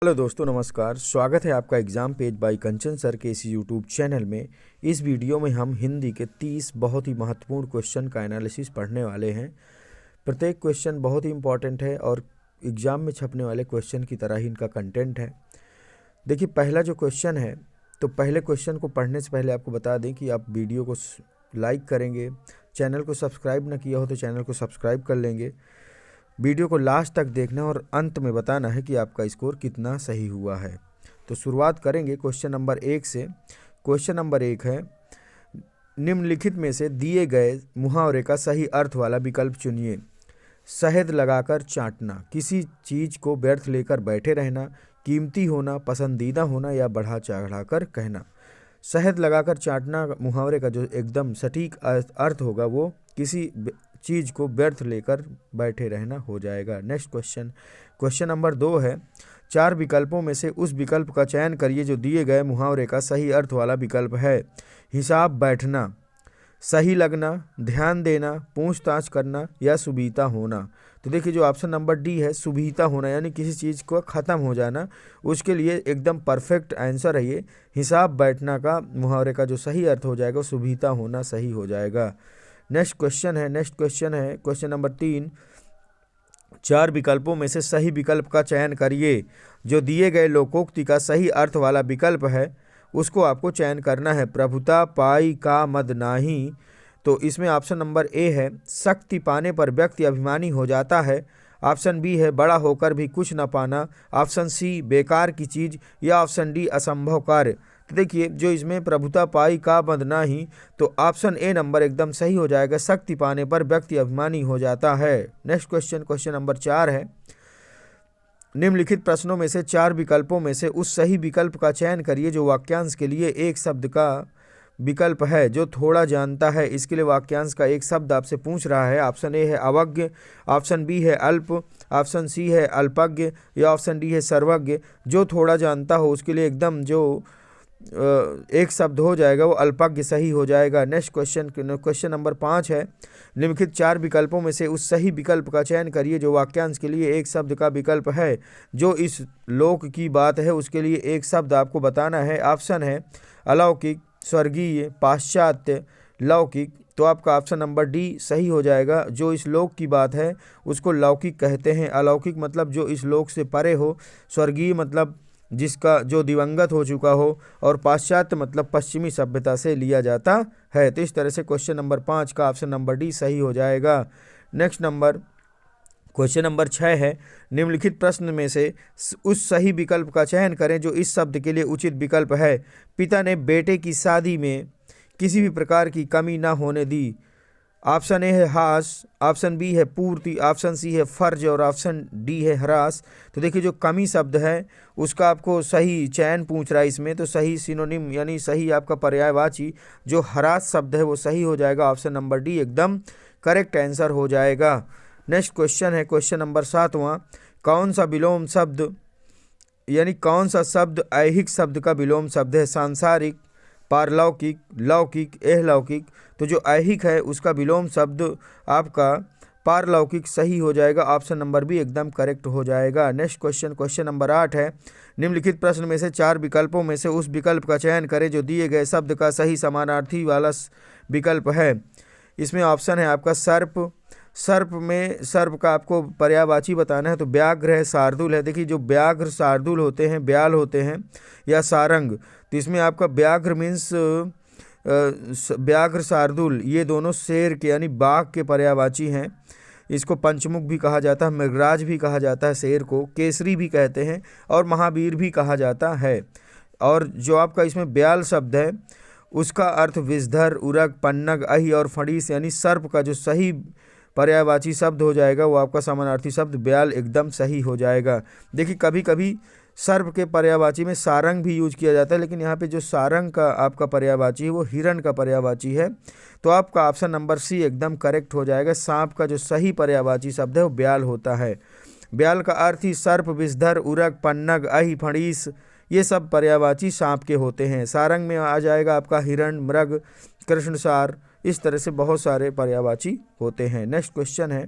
Hello दोस्तों, नमस्कार। स्वागत है आपका एग्ज़ाम पेज बाय कंचन सर के इस यूट्यूब चैनल में। इस वीडियो में हम हिंदी के 30 बहुत ही महत्वपूर्ण क्वेश्चन का एनालिसिस पढ़ने वाले हैं। प्रत्येक क्वेश्चन बहुत ही इंपॉर्टेंट है और एग्ज़ाम में छपने वाले क्वेश्चन की तरह ही इनका कंटेंट है। देखिए, पहला जो क्वेश्चन है, तो पहले क्वेश्चन को पढ़ने से पहले आपको बता दें कि आप वीडियो को लाइक करेंगे, चैनल को सब्सक्राइब न किया हो तो चैनल को सब्सक्राइब कर लेंगे। वीडियो को लास्ट तक देखना और अंत में बताना है कि आपका स्कोर कितना सही हुआ है। तो शुरुआत करेंगे क्वेश्चन नंबर 1 से। क्वेश्चन नंबर 1 है, निम्नलिखित में से दिए गए मुहावरे का सही अर्थ वाला विकल्प चुनिए। शहद लगाकर चाटना, किसी चीज़ को व्यर्थ लेकर बैठे रहना, कीमती होना, पसंदीदा होना या बढ़ा चढ़ाकर कहना। शहद लगाकर चाटना मुहावरे का जो एकदम सटीक अर्थ होगा वो किसी चीज़ को व्यर्थ लेकर बैठे रहना हो जाएगा। नेक्स्ट क्वेश्चन, क्वेश्चन नंबर 2 है, 4 विकल्पों में से उस विकल्प का चयन करिए जो दिए गए मुहावरे का सही अर्थ वाला विकल्प है। हिसाब बैठना, सही लगना, ध्यान देना, पूछताछ करना या सुबीता होना। तो देखिए, जो ऑप्शन नंबर डी है, सुबीता होना, यानी किसी चीज़ को ख़त्म हो जाना, उसके लिए एकदम परफेक्ट आंसर है ये। हिसाब बैठना का मुहावरे का जो सही अर्थ हो जाएगा वो सुबीता होना सही हो जाएगा। नेक्स्ट क्वेश्चन है क्वेश्चन नंबर 3, 4 विकल्पों में से सही विकल्प का चयन करिए। जो दिए गए लोकोक्ति का सही अर्थ वाला विकल्प है उसको आपको चयन करना है। प्रभुता पाई का मद नाही, तो इसमें ऑप्शन नंबर ए है, शक्ति पाने पर व्यक्ति अभिमानी हो जाता है। ऑप्शन बी है, बड़ा होकर भी कुछ न पाना। ऑप्शन सी, बेकार की चीज़, या ऑप्शन डी, असंभव कार्य। तो देखिए, जो इसमें प्रभुता पाई का मद नाही, तो ऑप्शन ए नंबर एकदम सही हो जाएगा। शक्ति पाने पर व्यक्ति अभिमानी हो जाता है। नेक्स्ट क्वेश्चन, क्वेश्चन नंबर 4 है, निम्नलिखित प्रश्नों में से 4 विकल्पों में से उस सही विकल्प का चयन करिए जो वाक्यांश के लिए एक शब्द का विकल्प है। जो थोड़ा जानता है, इसके लिए वाक्यांश का एक शब्द आपसे पूछ रहा है। ऑप्शन ए है अवज्ञ, ऑप्शन बी है अल्प, ऑप्शन सी है अल्पज्ञ या ऑप्शन डी है सर्वज्ञ। जो थोड़ा जानता हो उसके लिए एकदम जो एक शब्द हो जाएगा वो अल्पज्ञ सही हो जाएगा। नेक्स्ट क्वेश्चन, क्वेश्चन नंबर 5 है, निम्नलिखित 4 विकल्पों में से उस सही विकल्प का चयन करिए जो वाक्यांश के लिए एक शब्द का विकल्प है। जो इस लोक की बात है उसके लिए एक शब्द आपको बताना है। ऑप्शन है अलौकिक, स्वर्गीय, पाश्चात्य, लौकिक। तो आपका ऑप्शन नंबर डी सही हो जाएगा। जो इस लोक की बात है उसको लौकिक कहते हैं। अलौकिक मतलब जो इस लोक से परे हो, स्वर्गीय मतलब जिसका जो दिवंगत हो चुका हो, और पाश्चात्य मतलब पश्चिमी सभ्यता से लिया जाता है। तो इस तरह से क्वेश्चन नंबर 5 का ऑप्शन नंबर डी सही हो जाएगा। नेक्स्ट नंबर, क्वेश्चन नंबर 6 है, निम्नलिखित प्रश्न में से उस सही विकल्प का चयन करें जो इस शब्द के लिए उचित विकल्प है। पिता ने बेटे की शादी में किसी भी प्रकार की कमी ना होने दी। ऑप्शन ए है हास, ऑप्शन बी है पूर्ति, ऑप्शन सी है फर्ज और ऑप्शन डी है ह्रास। तो देखिए, जो कमी शब्द है उसका आपको सही चयन पूछ रहा है इसमें, तो सही सिनोनिम यानी सही आपका पर्यायवाची जो ह्रास शब्द है वो सही हो जाएगा। ऑप्शन नंबर डी एकदम करेक्ट आंसर हो जाएगा। नेक्स्ट क्वेश्चन है, क्वेश्चन नंबर 7वां, कौन सा विलोम शब्द यानी कौन सा शब्द ऐहिक शब्द का विलोम शब्द है। सांसारिक, पारलौकिक, लौकिक, एहलौकिक। तो जो ऐहिक है उसका विलोम शब्द आपका पारलौकिक सही हो जाएगा। ऑप्शन नंबर बी एकदम करेक्ट हो जाएगा। नेक्स्ट क्वेश्चन, क्वेश्चन नंबर 8 है, निम्नलिखित प्रश्न में से 4 विकल्पों में से उस विकल्प का चयन करें जो दिए गए शब्द का सही समानार्थी वाला विकल्प है। इसमें ऑप्शन है आपका सर्प। सर्प में सर्प का आपको पर्यायवाची बताना है, तो व्याघ्र है, शार्दूल है। देखिए, जो व्याघ्र शार्दूल होते हैं, ब्याल होते हैं या सारंग, तो इसमें आपका व्याघ्र मीन्स व्याघ्र शार्दूल ये दोनों शेर के यानी बाघ के पर्यायवाची हैं। इसको पंचमुख भी कहा जाता है, मृगराज भी कहा जाता है, शेर को केसरी भी कहते हैं और महावीर भी कहा जाता है। और जो आपका इसमें ब्याल शब्द है उसका अर्थ विषधर, उरग, पन्नग, अहि और फणीस यानी सर्प का जो सही पर्यायवाची शब्द हो जाएगा वो आपका समानार्थी शब्द ब्याल एकदम सही हो जाएगा। देखिए, कभी कभी सर्प के पर्यायवाची में सारंग भी यूज किया जाता है, लेकिन यहाँ पे जो सारंग का आपका पर्यायवाची है वो हिरण का पर्यायवाची है। तो आपका ऑप्शन नंबर सी एकदम करेक्ट हो जाएगा। सांप का जो सही पर्यायवाची शब्द है वो ब्याल होता है। ब्याल का अर्थ ही सर्प, विषधर, उरग, पन्नग, अहि, फणीस ये सब पर्यायवाची सांप के होते हैं। सारंग में आ जाएगा आपका हिरण, मृग, कृष्णसार। इस तरह से बहुत सारे पर्यायवाची होते हैं। नेक्स्ट क्वेश्चन है,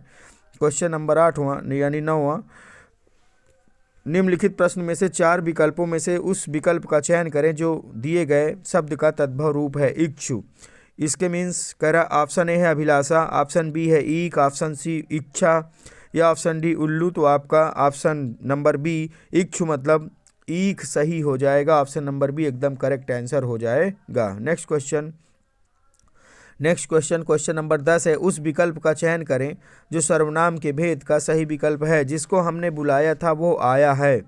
क्वेश्चन नंबर 8वां यानी 9वां, निम्नलिखित प्रश्न में से 4 विकल्पों में से उस विकल्प का चयन करें जो दिए गए शब्द का तद्भव रूप है। इच्छु, इसके मीन्स कह रहा ऑप्शन ए है अभिलाषा, ऑप्शन बी है ईक, ऑप्शन सी इच्छा या ऑप्शन डी उल्लू। तो आपका ऑप्शन नंबर बी इच्छु मतलब ईक सही हो जाएगा। ऑप्शन नंबर बी एकदम करेक्ट आंसर हो जाएगा। नेक्स्ट क्वेश्चन क्वेश्चन नंबर 10 है, उस विकल्प का चयन करें जो सर्वनाम के भेद का सही विकल्प है। जिसको हमने बुलाया था वो आया है।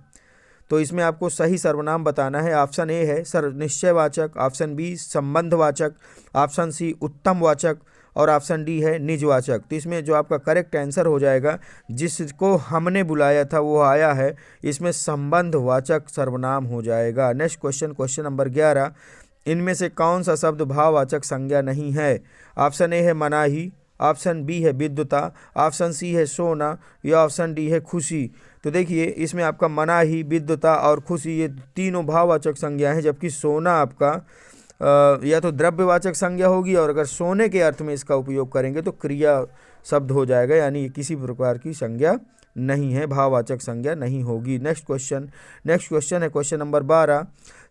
तो इसमें आपको सही सर्वनाम बताना है। ऑप्शन ए है निश्चयवाचक, ऑप्शन बी संबंधवाचक, ऑप्शन सी उत्तमवाचक और ऑप्शन डी है निजवाचक। तो इसमें जो आपका करेक्ट आंसर हो जाएगा, जिसको हमने बुलाया था वो आया है, इसमें संबंधवाचक सर्वनाम हो जाएगा। नेक्स्ट क्वेश्चन नंबर 11, इनमें से कौन सा शब्द भाववाचक संज्ञा नहीं है। ऑप्शन ए है मनाही, ऑप्शन बी है विद्युता, ऑप्शन सी है सोना या ऑप्शन डी है खुशी। तो देखिए इसमें आपका मनाही, विद्युता और खुशी ये तीनों भाववाचक संज्ञा हैं, जबकि सोना आपका या तो द्रव्यवाचक संज्ञा होगी और अगर सोने के अर्थ में इसका उपयोग करेंगे तो क्रिया शब्द हो जाएगा, यानी किसी प्रकार की संज्ञा नहीं है, भाववाचक संज्ञा नहीं होगी। नेक्स्ट क्वेश्चन है क्वेश्चन नंबर 12,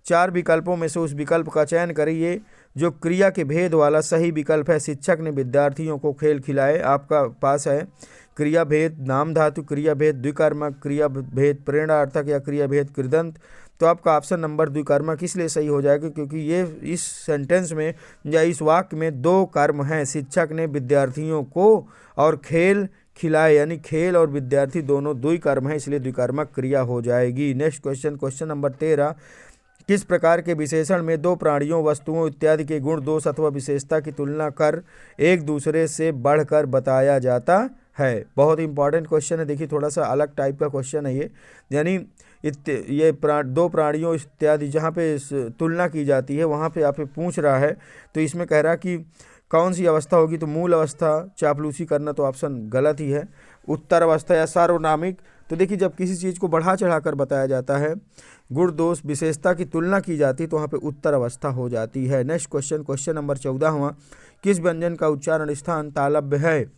4 विकल्पों में से उस विकल्प का चयन करिए जो क्रिया के भेद वाला सही विकल्प है। शिक्षक ने विद्यार्थियों को खेल खिलाए। आपका पास है क्रिया भेद नाम धातु, क्रिया भेद द्विकर्मक, क्रिया भेद प्रेरणार्थक या क्रिया भेद कृदंत। तो आपका ऑप्शन नंबर द्विकर्मक इसलिए सही हो जाएगा क्योंकि ये इस सेंटेंस में या इस वाक्य में 2 कर्म हैं। शिक्षक ने विद्यार्थियों को और खेल खिलाए, यानी खेल और विद्यार्थी दोनों 2 ही कर्म हैं, इसलिए द्विकर्मक क्रिया हो जाएगी। नेक्स्ट क्वेश्चन नंबर 13, किस प्रकार के विशेषण में 2 प्राणियों, वस्तुओं इत्यादि के गुण, दोष अथवा विशेषता की तुलना कर एक दूसरे से बढ़कर बताया जाता है। बहुत इंपॉर्टेंट क्वेश्चन है। देखिए थोड़ा सा अलग टाइप का क्वेश्चन है ये, यानी ये 2 प्राणियों इत्यादि जहाँ पे तुलना की जाती है वहाँ पे आप पूछ रहा है। तो इसमें कह रहा कि कौन सी अवस्था होगी, तो मूल अवस्था, चापलूसी करना तो ऑप्शन गलत ही है, उत्तर अवस्था या सार्वनामिक। तो देखिए जब किसी चीज़ को बढ़ा चढ़ा कर बताया जाता है, गुण दोष विशेषता की तुलना की जाती है, तो वहाँ पे उत्तर अवस्था हो जाती है। नेक्स्ट क्वेश्चन नंबर 14वां, किस व्यंजन का उच्चारण स्थान तालव्य है।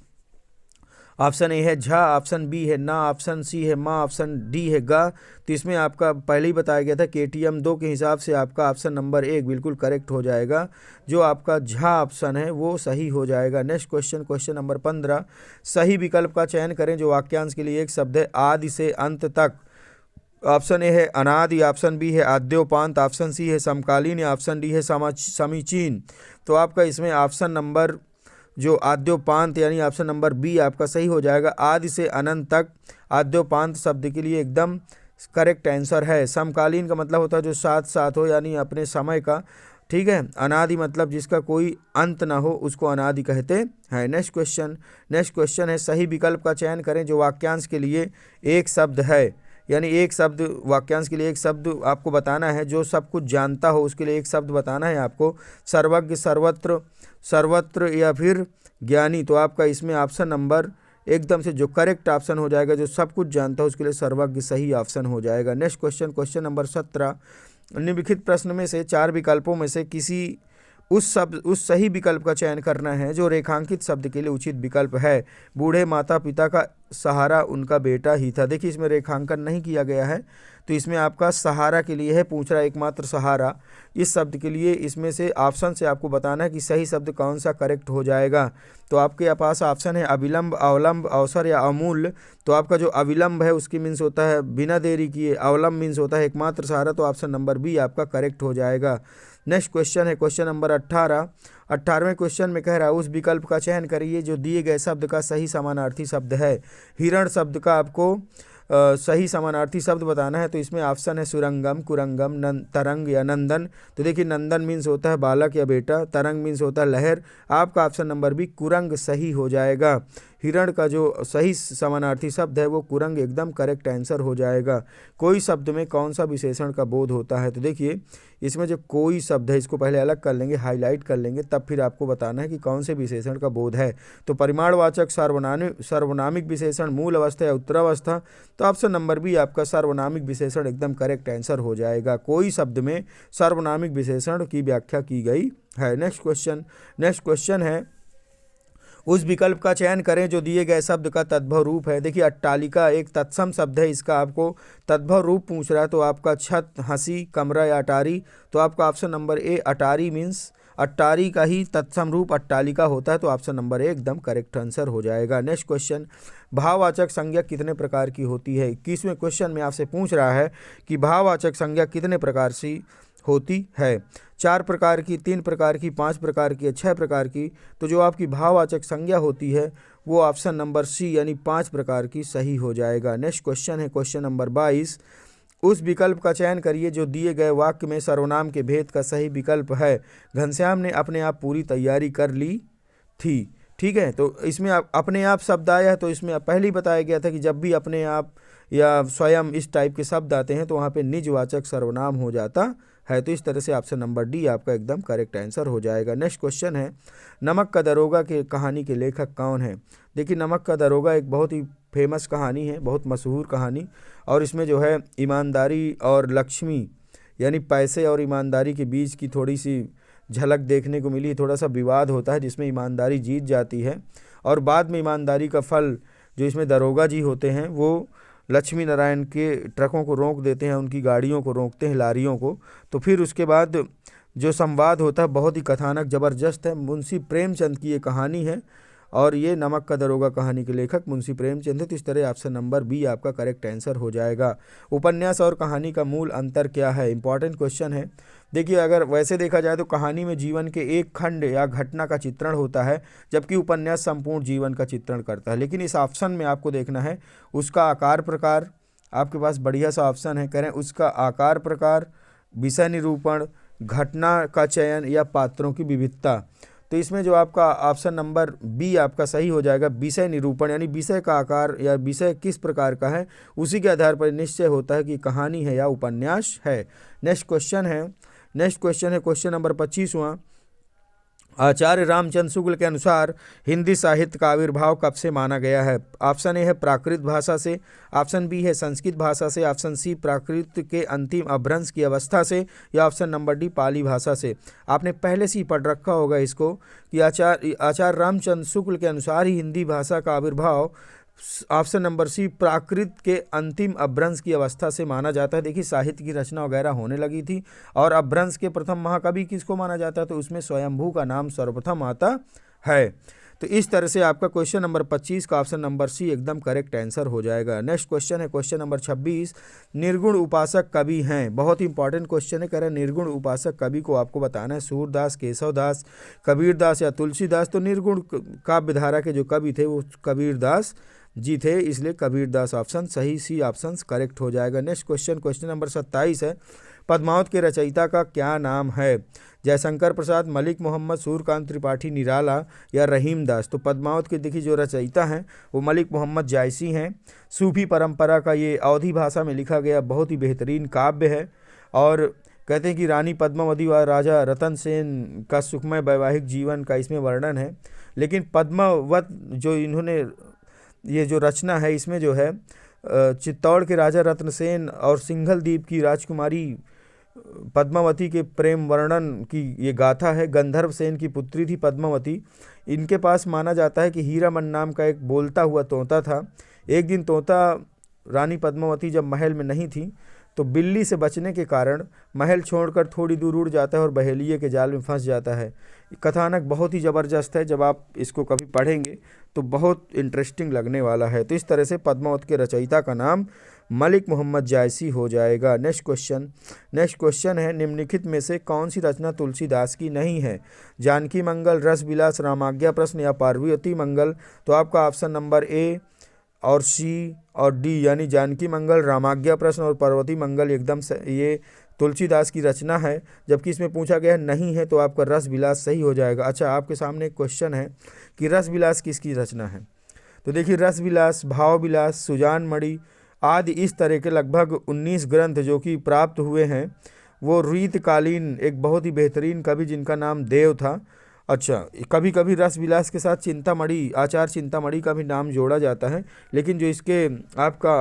ऑप्शन ए है झा, ऑप्शन बी है ना, ऑप्शन सी है माँ, ऑप्शन डी है गा। तो इसमें आपका पहले ही बताया गया था KTM 2 के हिसाब से आपका ऑप्शन नंबर 1 बिल्कुल करेक्ट हो जाएगा। जो आपका झा ऑप्शन है वो सही हो जाएगा। नेक्स्ट क्वेश्चन नंबर 15, सही विकल्प का चयन करें जो वाक्यांश के लिए एक शब्द है आदि से अंत तक। ऑप्शन ए है अनादि, ऑप्शन बी है आद्योपांत, ऑप्शन सी है समकालीन या ऑप्शन डी है समीचीन। तो आपका इसमें ऑप्शन नंबर जो आद्योपांत यानी ऑप्शन नंबर बी आपका सही हो जाएगा। आदि से अनंत तक आद्योपांत शब्द के लिए एकदम करेक्ट आंसर है। समकालीन का मतलब होता है जो साथ साथ हो, यानी अपने समय का, ठीक है। अनादि मतलब जिसका कोई अंत ना हो, उसको अनादि कहते हैं। नेक्स्ट क्वेश्चन है, सही विकल्प का चयन करें जो वाक्यांश के लिए एक शब्द है, यानी एक शब्द वाक्यांश के लिए एक शब्द आपको बताना है जो सब कुछ जानता हो, उसके लिए एक शब्द बताना है आपको। सर्वज्ञ, सर्वत्र या फिर ज्ञानी। तो आपका इसमें ऑप्शन नंबर एकदम से जो करेक्ट ऑप्शन हो जाएगा, जो सब कुछ जानता हो उसके लिए सर्वज्ञ सही ऑप्शन हो जाएगा। नेक्स्ट क्वेश्चन नंबर 17, निम्नलिखित प्रश्न में से 4 विकल्पों में से किसी उस सही विकल्प का चयन करना है जो रेखांकित शब्द के लिए उचित विकल्प है। बूढ़े माता पिता का सहारा उनका बेटा ही था। देखिए इसमें रेखांकन नहीं किया गया है, तो इसमें आपका सहारा के लिए है, पूछ रहा है एकमात्र सहारा। इस शब्द के लिए इसमें से ऑप्शन से आपको बताना है कि सही शब्द कौन सा करेक्ट हो जाएगा। तो आपके पास ऑप्शन है अविलंब, अवलंब, अवसर या अमूल्य। तो आपका जो अविलंब है उसकी मीन्स होता है बिना देरी किए, अवलंब मीन्स होता है एकमात्र सहारा। तो ऑप्शन नंबर बी आपका करेक्ट हो जाएगा। नेक्स्ट क्वेश्चन है क्वेश्चन नंबर 18। 18वें क्वेश्चन में कह रहा है उस विकल्प का चयन करिए जो दिए गए शब्द का सही समानार्थी शब्द है। हिरण शब्द का आपको सही समानार्थी शब्द बताना है। तो इसमें ऑप्शन है सुरंगम, कुरंगम, तरंग या नंदन। तो देखिए नंदन मीन्स होता है बालक या बेटा, तरंग मीन्स होता है लहर। आपका ऑप्शन नंबर बी कुरंग सही हो जाएगा। हिरण का जो सही समानार्थी शब्द है वो कुरंग एकदम करेक्ट आंसर हो जाएगा। कोई शब्द में कौन सा विशेषण का बोध होता है। तो देखिए इसमें जो कोई शब्द है इसको पहले अलग कर लेंगे, हाईलाइट कर लेंगे, तब फिर आपको बताना है कि कौन से विशेषण का बोध है। तो परिमाणवाचक, सार्वनामिक विशेषण, मूल अवस्था या उत्तरावस्था। तो ऑप्शन नंबर बी आपका सार्वनामिक विशेषण एकदम करेक्ट आंसर हो जाएगा। कोई शब्द में सार्वनामिक विशेषण की व्याख्या की गई है। नेक्स्ट क्वेश्चन है उस विकल्प का चयन करें जो दिए गए शब्द का तद्भव रूप है। देखिए अट्टालिका एक तत्सम शब्द है, इसका आपको तद्भव रूप पूछ रहा है, तो आपका छत, हंसी, कमरा या अटारी, तो आपका option number A Attari means Attari का ही तत्सम रूप अट्टालिका होता है, तो ऑप्शन नंबर ए एकदम करेक्ट आंसर हो जाएगा। नेक्स्ट क्वेश्चन, भाववाचक संज्ञा कितने प्रकार की होती है। 21वें क्वेश्चन में आपसे पूछ रहा है कि भाववाचक संज्ञा कितने प्रकार से होती है। 4 प्रकार की, 3 प्रकार की, 5 प्रकार की, 6 प्रकार की। तो जो आपकी भाववाचक संज्ञा होती है वो ऑप्शन नंबर सी यानी 5 प्रकार की सही हो जाएगा। नेक्स्ट क्वेश्चन है क्वेश्चन नंबर 22, उस विकल्प का चयन करिए जो दिए गए वाक्य में सर्वनाम के भेद का सही विकल्प है। घनश्याम ने अपने आप पूरी तैयारी कर ली थी। ठीक है, तो इसमें अपने आप शब्द आया है, तो इसमें पहले ही बताया गया था कि जब भी अपने आप या स्वयं इस टाइप के शब्द आते हैं तो वहाँ पे निजवाचक सर्वनाम हो जाता है। तो इस तरह से ऑप्शन नंबर डी आपका एकदम करेक्ट आंसर हो जाएगा। नेक्स्ट क्वेश्चन है, नमक का दरोगा के कहानी के लेखक कौन है। देखिए नमक का दरोगा एक बहुत ही फेमस कहानी है, बहुत मशहूर कहानी, और इसमें जो है ईमानदारी और लक्ष्मी यानी पैसे और ईमानदारी के बीच की थोड़ी सी झलक देखने को मिली। थोड़ा सा विवाद होता है जिसमें ईमानदारी जीत जाती है, और बाद में ईमानदारी का फल जो इसमें दरोगा जी होते हैं वो लक्ष्मी नारायण के ट्रकों को रोक देते हैं, उनकी गाड़ियों को रोकते हैं, लारियों को। तो फिर उसके बाद जो संवाद होता है बहुत ही कथानक ज़बरदस्त है। मुंशी प्रेमचंद की ये कहानी है, और ये नमक का दरोगा कहानी के लेखक मुंशी प्रेमचंद है। तो इस तरह ऑप्शन नंबर बी आपका करेक्ट आंसर हो जाएगा। उपन्यास और कहानी का मूल अंतर क्या है, इंपॉर्टेंट क्वेश्चन है। देखिए अगर वैसे देखा जाए तो कहानी में जीवन के एक खंड या घटना का चित्रण होता है, जबकि उपन्यास संपूर्ण जीवन का चित्रण करता है। लेकिन इस ऑप्शन में आपको देखना है उसका आकार प्रकार, आपके पास बढ़िया सा ऑप्शन है, करें उसका आकार प्रकार, विषय निरूपण, घटना का चयन या पात्रों की विविधता। तो इसमें जो आपका ऑप्शन नंबर बी आपका सही हो जाएगा, विषय निरूपण, यानी विषय का आकार या विषय किस प्रकार का है उसी के आधार पर निश्चय होता है कि कहानी है या उपन्यास है। नेक्स्ट क्वेश्चन है क्वेश्चन नंबर 25वां, आचार्य रामचंद्र शुक्ल के अनुसार हिंदी साहित्य का आविर्भाव कब से माना गया है। ऑप्शन ए है प्राकृत भाषा से, ऑप्शन बी है संस्कृत भाषा से, ऑप्शन सी प्राकृत के अंतिम अपभ्रंश की अवस्था से, या ऑप्शन नंबर डी पाली भाषा से। आपने पहले से ही पढ़ रखा होगा इसको कि आचार्य रामचंद्र शुक्ल के अनुसार ही हिंदी भाषा का आविर्भाव ऑप्शन नंबर सी प्राकृत के अंतिम अपभ्रंश की अवस्था से माना जाता है। देखिए साहित्य की रचना वगैरह होने लगी थी, और अपभ्रंश के प्रथम महाकवि किसको माना जाता है, तो उसमें स्वयंभू का नाम सर्वप्रथम आता है। तो इस तरह से आपका क्वेश्चन नंबर 25 का ऑप्शन नंबर सी एकदम करेक्ट आंसर हो जाएगा। नेक्स्ट क्वेश्चन है क्वेश्चन नंबर 26, निर्गुण उपासक कवि हैं। बहुत ही इंपॉर्टेंट क्वेश्चन है, कह रहे हैं निर्गुण उपासक कवि को आपको बताना है, सूरदास, केशवदास, कबीरदास या तुलसीदास। तो निर्गुण काव्य धारा के जो कवि थे वो कबीरदास जी थे, इसलिए कबीरदास ऑप्शन सही, सी ऑप्शन करेक्ट हो जाएगा। नेक्स्ट क्वेश्चन नंबर 27 है, पद्मावत के रचयिता का क्या नाम है। जयशंकर प्रसाद, मलिक मोहम्मद, सूर्यकांत त्रिपाठी निराला या रहीम दास। तो पद्मावत के देखिए जो रचयिता हैं वो मलिक मोहम्मद जायसी हैं। सूफी परंपरा का ये अवधी भाषा में लिखा गया बहुत ही बेहतरीन काव्य है, और कहते हैं कि रानी पद्मावती व राजा रतन सेन का सुखमय वैवाहिक जीवन का इसमें वर्णन है। लेकिन पद्मावत जो इन्होंने ये जो रचना है इसमें जो है चित्तौड़ के राजा रत्नसेन और सिंघल द्वीप की राजकुमारी पद्मावती के प्रेम वर्णन की ये गाथा है। गंधर्व सेन की पुत्री थी पद्मावती। इनके पास माना जाता है कि हीरामन नाम का एक बोलता हुआ तोता था। एक दिन तोता रानी पद्मावती जब महल में नहीं थी तो बिल्ली से बचने के कारण महल छोड़कर थोड़ी दूर उड़ जाता है और बहेलिये के जाल में फंस जाता है। कथानक बहुत ही ज़बरदस्त है, जब आप इसको कभी पढ़ेंगे तो बहुत इंटरेस्टिंग लगने वाला है। तो इस तरह से पद्मावत के रचयिता का नाम मलिक मोहम्मद जायसी हो जाएगा। नेक्स्ट क्वेश्चन है, निम्नलिखित में से कौन सी रचना तुलसीदास की नहीं है। जानकी मंगल, रस विलास, रामाज्ञा प्रश्न या पार्वती मंगल। तो आपका ऑप्शन नंबर ए और सी और डी यानी जानकी मंगल, रामाज्ञा प्रश्न और पार्वती मंगल एकदम ये तुलसीदास की रचना है। जबकि इसमें पूछा गया नहीं है तो आपका रस विलास सही हो जाएगा। अच्छा, आपके सामने एक क्वेश्चन है कि रस विलास किसकी रचना है। तो देखिए रस विलास, भाव विलास, सुजान मणि आदि इस तरह के लगभग 19 ग्रंथ जो कि प्राप्त हुए हैं वो रीतकालीन एक बहुत ही बेहतरीन कवि जिनका नाम देव था। अच्छा, कभी कभी रस विलास के साथ चिंतामणि, आचार्य चिंतामणि का भी नाम जोड़ा जाता है। लेकिन जो इसके आपका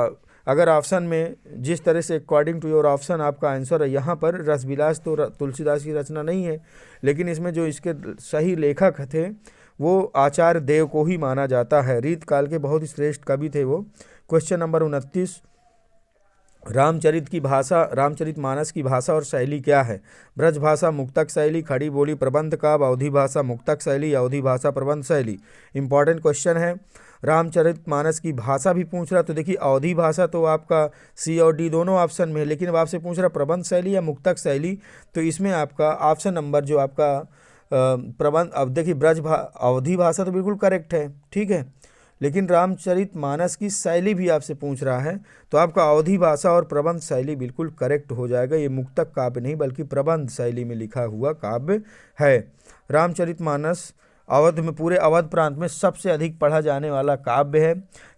अगर ऑप्शन में जिस तरह से अकॉर्डिंग टू योर ऑप्शन आपका आंसर है, यहाँ पर रस विलास तो तुलसीदास की रचना नहीं है। लेकिन इसमें जो इसके सही लेखक थे वो आचार्य देव को ही माना जाता है। रीत काल के बहुत ही श्रेष्ठ कवि थे वो। क्वेश्चन नंबर 29, रामचरितमानस की भाषा और शैली क्या है? ब्रज भाषा, मुक्तक शैली, खड़ी बोली, प्रबंध काव्य, अवधी भाषा, मुक्तक शैली, अवधी भाषा, प्रबंध शैली। इंपॉर्टेंट क्वेश्चन है। रामचरितमानस की भाषा भी पूछ रहा, तो देखिए अवधी भाषा तो आपका सी और डी दोनों ऑप्शन में है, लेकिन अब आपसे पूछ रहा प्रबंध शैली या मुक्तक शैली, तो इसमें आपका ऑप्शन नंबर जो आपका प्रबंध, अब देखिए अवधी भाषा तो बिल्कुल करेक्ट है, ठीक है, लेकिन रामचरितमानस की शैली भी आपसे पूछ रहा है, तो आपका अवधी भाषा और प्रबंध शैली बिल्कुल करेक्ट हो जाएगा। ये मुक्तक काव्य नहीं बल्कि प्रबंध शैली में लिखा हुआ काव्य है। रामचरितमानस अवध में, पूरे अवध प्रांत में सबसे अधिक पढ़ा जाने वाला काव्य है,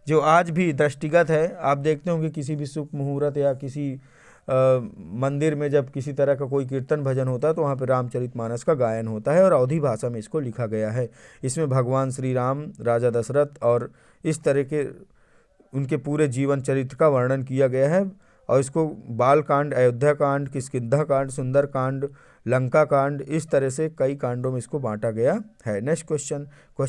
जो आज भी दृष्टिगत है। आप देखते होंगे किसी भी शुभ मुहूर्त या किसी मंदिर में जब किसी तरह का कोई कीर्तन भजन होता है तो वहाँ पे रामचरितमानस का गायन होता है और अवधी भाषा में इसको लिखा गया है। इसमें भगवान श्री राम, राजा दशरथ और इस तरह के उनके पूरे जीवन चरित्र का वर्णन किया गया है, और इसको बाल कांड, अयोध्या कांड, किष्किंधा कांड, सुंदर कांड, लंका कांड, इस तरह से कई कांडों में इसको बांटा गया है। नेक्स्ट क्वेश्चन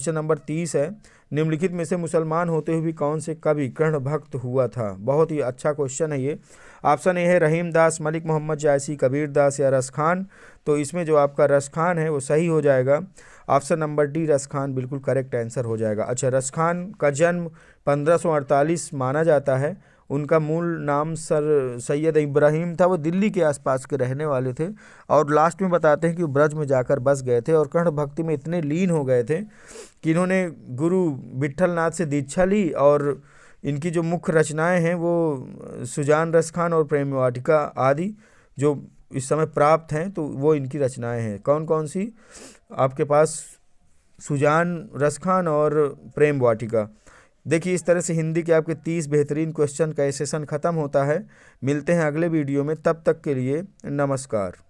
नंबर 30 है। निम्नलिखित में से मुसलमान होते हुए भी कौन से कवि कृष्ण भक्त हुआ था? बहुत ही अच्छा क्वेश्चन है ये। ऑप्शन ए है रहीम दास, मलिक मोहम्मद जायसी, कबीर दास या रस खान। तो इसमें जो आपका रस खान है वो सही हो जाएगा। ऑप्शन नंबर डी रस खान बिल्कुल करेक्ट आंसर हो जाएगा। अच्छा, रस खान का जन्म 1548 माना जाता है। उनका मूल नाम सर सैयद इब्राहिम था। वो दिल्ली के आसपास के रहने वाले थे और लास्ट में बताते हैं कि वो ब्रज में जाकर बस गए थे और कृष्ण भक्ति में इतने लीन हो गए थे कि इन्होंने गुरु विट्ठलनाथ से दीक्षा ली, और इनकी जो मुख्य रचनाएं हैं वो सुजान रस खान और प्रेम वाटिका आदि जो इस समय प्राप्त हैं, तो वो इनकी रचनाएं हैं। कौन कौन सी? आपके पास सुजान रस खान और प्रेम वाटिका। देखिए इस तरह से हिंदी के आपके 30 बेहतरीन क्वेश्चन का सेशन ख़त्म होता है। मिलते हैं अगले वीडियो में, तब तक के लिए नमस्कार।